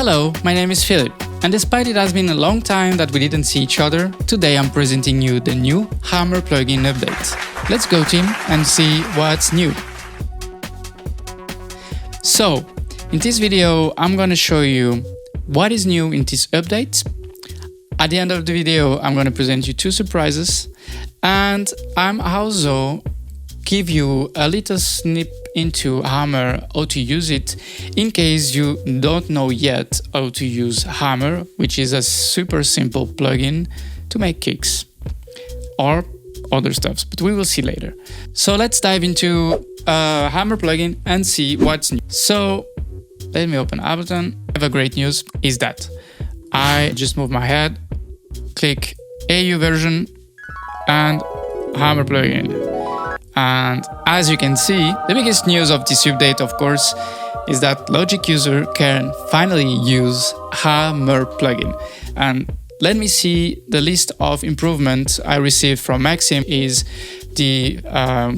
Hello, my name is Filipe, and despite it has been a long time that we didn't see each other, today I'm presenting you the new Hammer plugin update. Let's go team and see what's new. So, in this video I'm gonna show you what is new in this update. At the end of the video I'm gonna present you two surprises, and I'm also give you a little snip into Hammer, how to use it, in case you don't know yet how to use Hammer, which is a super simple plugin to make kicks or other stuffs, but we will see later. So let's dive into Hammer plugin and see what's new. So let me open Ableton. I have a great news, is that I just move my head, click AU version and Hammer plugin. And as you can see, the biggest news of this update, of course, is that Logic user can finally use Hammer plugin. And let me see the list of improvements I received from Maxim, is the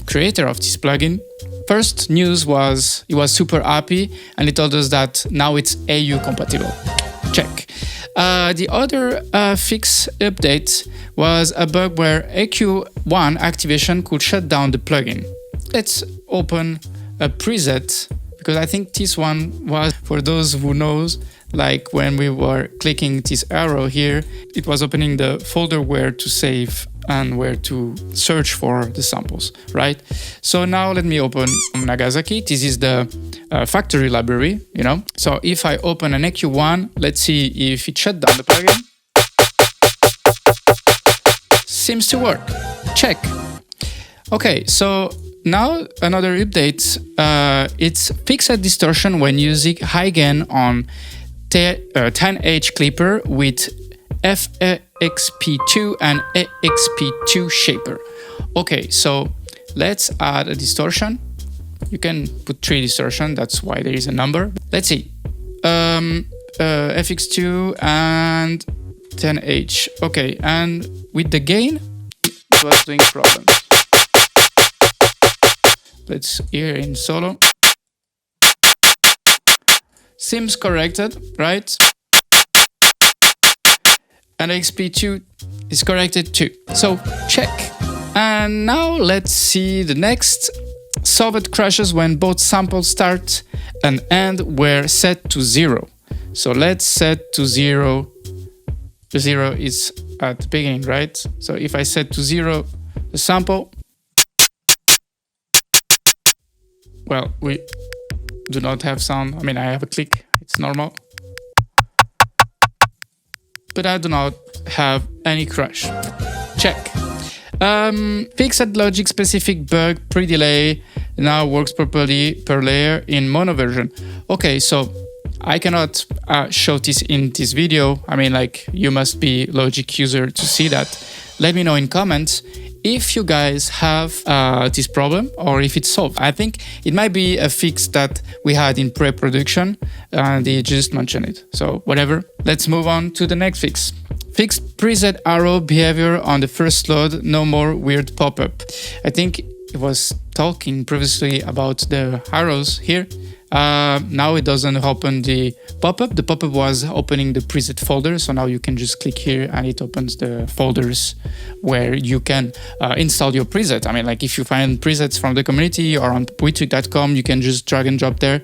creator of this plugin. First news was he was super happy and he told us that now it's AU compatible. Check. The other fix update was a bug where EQ1 activation could shut down the plugin. Let's open a preset, because I think this one was, for those who knows, like when we were clicking this arrow here, it was opening the folder where to save and where to search for the samples, right? So now let me open Nagasaki. This is the factory library, you know. So if I open an EQ1, let's see if it shut down the plugin. Seems to work. Check. Okay, so now another update. It's fixed distortion when using high gain on TanH Clipper with FXP2 and EXP2 shaper. Okay, so let's add a distortion. You can put 3 distortion, that's why there is a number. Let's see. FX2 and 10H. Okay, and with the gain, it was doing problems. Let's hear in solo. Seems corrected, right? And XP2 is corrected too. So check. And now let's see the next. Solved crashes when both samples start and end were set to 0. So let's set to 0. The 0 is at the beginning, right? So if I set to 0 the sample, well, we do not have sound. I mean, I have a click, it's normal. But I do not have any crash. Check. Fixed logic specific bug pre-delay now works properly per layer in mono version. Okay, so I cannot show this in this video. I mean, like, you must be Logic user to see that. Let me know in comments if you guys have this problem or if it's solved. I think it might be a fix that we had in pre-production and they just mentioned it. So whatever, let's move on to the next fix. Fixed preset arrow behavior on the first load, no more weird pop-up. I think it was talking previously about the arrows here. Now it doesn't open the pop-up. The pop-up was opening the preset folder, so now you can just click here and it opens the folders where you can install your preset. I mean, like, if you find presets from the community or on witwig.com, you can just drag and drop there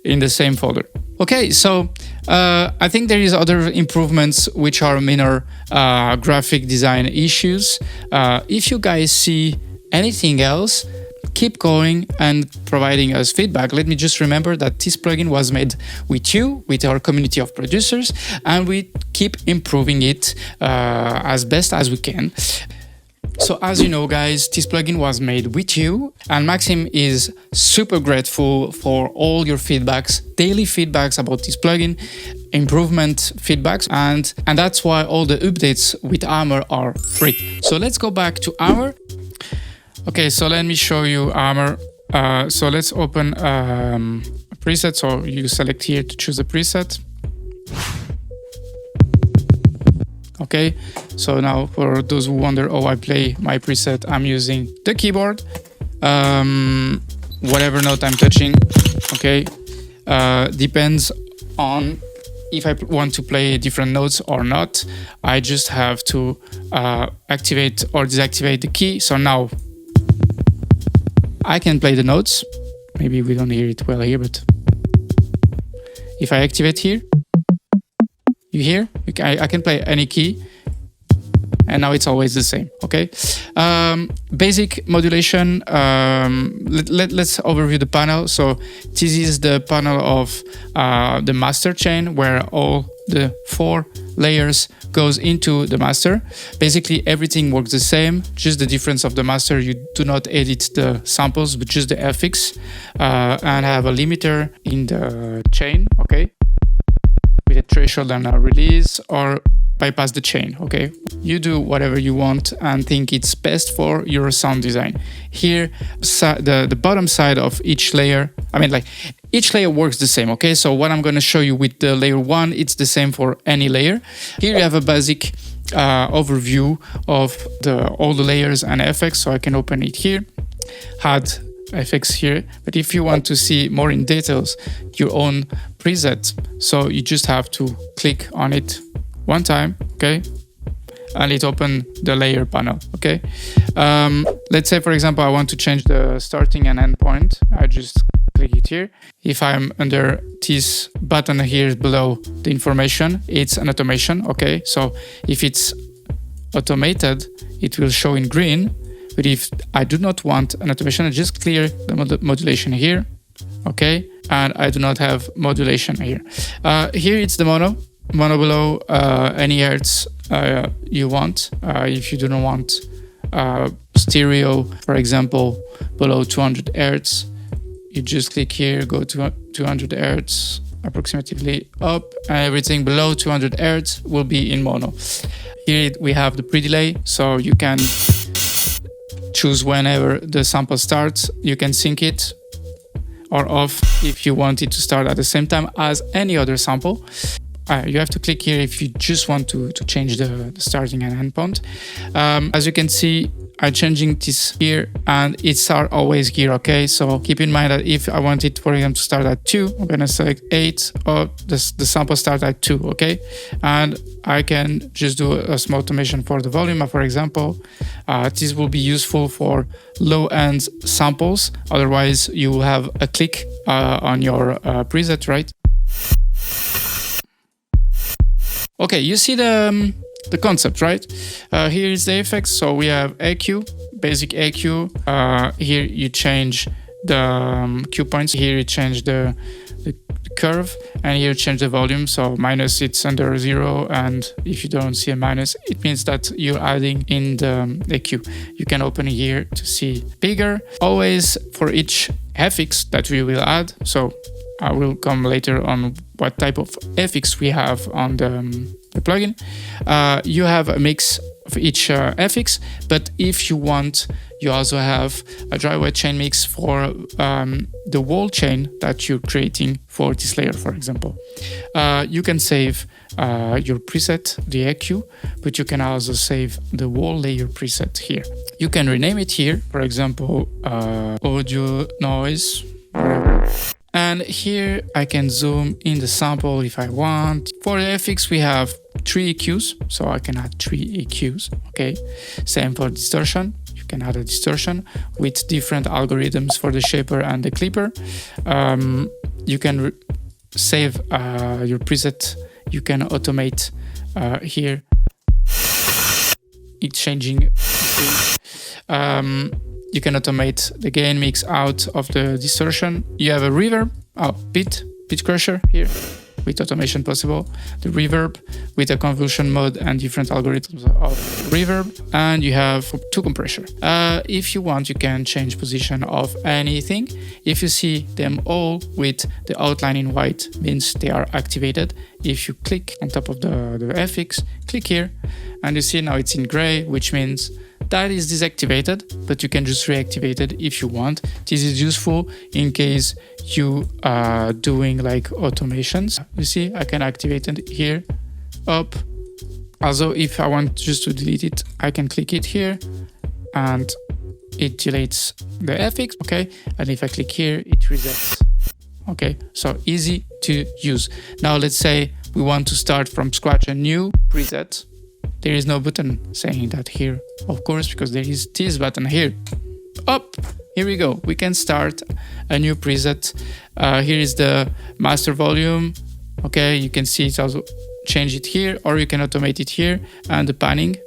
in the same folder. Okay, so I think there is other improvements which are minor graphic design issues. If you guys see anything else, keep going and providing us feedback. Let me just remember that this plugin was made with you, with our community of producers, and we keep improving it as best as we can. So as you know, guys, this plugin was made with you, and Maxim is super grateful for all your feedbacks, daily feedbacks about this plugin, improvement feedbacks, and that's why all the updates with Hammer are free. So let's go back to Hammer. Okay, so let me show you Hammer. So let's open a preset. So you select here to choose a preset. Okay, so now for those who wonder how I play my preset, I'm using the keyboard, whatever note I'm touching. Okay, depends on if I want to play different notes or not, I just have to activate or deactivate the key. So now I can play the notes. Maybe we don't hear it well here, but if I activate here, you hear? I can play any key, and now it's always the same, okay? Basic modulation, let's overview the panel. So this is the panel of the master chain, where all the 4 layers goes into the master. Basically everything works the same, just the difference of the master, you do not edit the samples, but just the FX, and have a limiter in the chain, okay? With a threshold and a release, or bypass the chain, okay? You do whatever you want and think it's best for your sound design. Here, the bottom side of each layer, each layer works the same, okay? So what I'm gonna show you with the layer 1, it's the same for any layer. Here you have a basic overview of all the layers and effects, so I can open it here, add effects here. But if you want to see more in details, your own preset, so you just have to click on it one time, okay? And it opens the layer panel, okay? Let's say, for example, I want to change the starting and end point. I just click it here. If I'm under this button here below the information, it's an automation, okay? So if it's automated, it will show in green. But if I do not want an automation, I just clear the modulation here, okay? And I do not have modulation here. Here it's the mono below, any hertz you want. If you do not want stereo, for example, below 200 hertz, you just click here, go to 200 hertz, approximately up, and everything below 200 hertz will be in mono. Here we have the pre-delay, so you can choose whenever the sample starts. You can sync it or off if you want it to start at the same time as any other sample. You have to click here if you just want to change the starting and end point. As you can see, I'm changing this here, and it's always here, okay? So keep in mind that if I want it, for example, to start at 2, I'm gonna select 8, or the sample start at 2, okay? And I can just do a small automation for the volume, for example. This will be useful for low-end samples. Otherwise, you will have a click on your preset, right? Okay, you see the concept, right? Here is the effects. So we have EQ, basic EQ. Here you change the cue points. Here you change the curve, and here you change the volume. So minus, it's under 0, and if you don't see a minus, it means that you're adding in the EQ. You can open here to see bigger. Always for each FX that we will add. So I will come later on what type of FX we have on the plugin. You have a mix of each FX, but if you want, you also have a dry wet chain mix for the wall chain that you're creating for this layer, for example. You can save your preset, the EQ, but you can also save the wall layer preset here. You can rename it here, for example, audio noise, whatever. And here I can zoom in the sample if I want. For the FX, we have 3 EQs, so I can add 3 EQs, okay? Same for distortion. You can add a distortion with different algorithms for the shaper and the clipper. You can save your preset. You can automate here. It's changing. You can automate the gain mix out of the distortion. You have a reverb, pitch crusher here with automation possible. The reverb with a convolution mode and different algorithms of reverb. And you have 2 compressor. If you want, you can change position of anything. If you see them all with the outline in white, means they are activated. If you click on top of the FX, click here, and you see now it's in gray, which means that is deactivated, but you can just reactivate it if you want. This is useful in case you are doing like automations. You see, I can activate it here, up. Also, if I want just to delete it, I can click it here, and it deletes the FX, okay? And if I click here, it resets. Okay, so easy to use. Now let's say, we want to start from scratch a new preset, there is no button saying that here, of course, because there is this button here. Up, here we go. We can start a new preset. Here is the master volume. Okay, you can see it also change it here, or you can automate it here, and the panning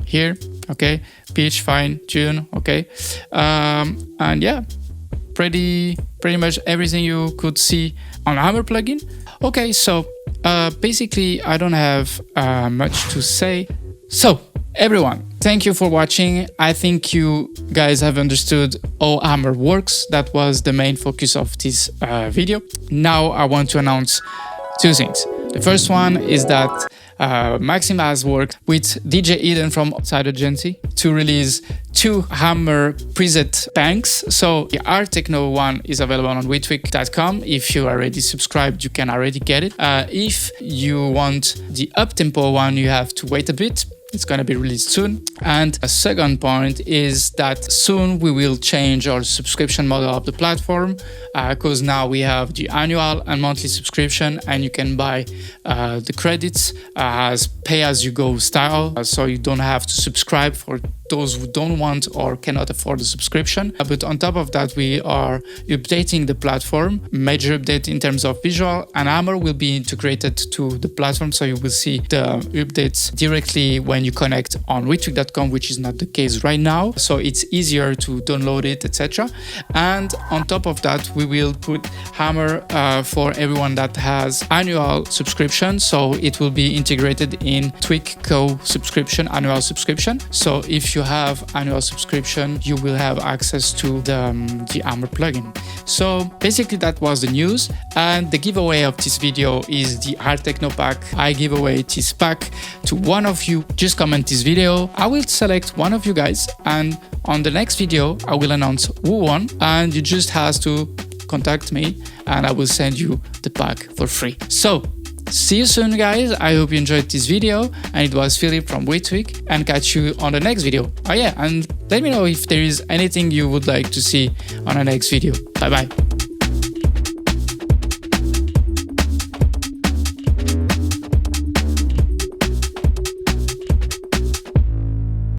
here. Okay, pitch, fine, tune. Okay, and yeah, pretty much everything you could see on Hammer plugin. Okay, so basically I don't have much to say. So everyone, thank you for watching. I think you guys have understood how Hammer works. That was the main focus of this video. Now I want to announce two things. The first one is that Maxim has worked with DJ Eden from Outside Agency to release 2 Hammer preset banks. So the TECHNO one is available on witwik.com. If you already subscribed, you can already get it. If you want the up-tempo one, you have to wait a bit. It's going to be released soon. And a second point is that soon we will change our subscription model of the platform, because now we have the annual and monthly subscription, and you can buy the credits as pay-as-you-go style, so you don't have to subscribe for those who don't want or cannot afford the subscription. But on top of that, we are updating the platform, major update in terms of visual, and Hammer will be integrated to the platform, so you will see the updates directly when you connect on witwik.com, which is not the case right now. So it's easier to download it, etc. And on top of that, we will put Hammer for everyone that has annual subscription. So it will be integrated in TweakCo subscription, annual subscription. So if you have annual subscription, you will have access to the Hammer plugin. So basically that was the news, and the giveaway of this video is the TECHNO pack. I give away this pack to one of you. Just comment this video. I will select one of you guys, and on the next video I will announce who won, and you just have to contact me and I will send you the pack for free. So see you soon, guys. I hope you enjoyed this video, and it was Filipe from Witwik, and catch you on the next video. Oh yeah, and let me know if there is anything you would like to see on the next video. Bye bye.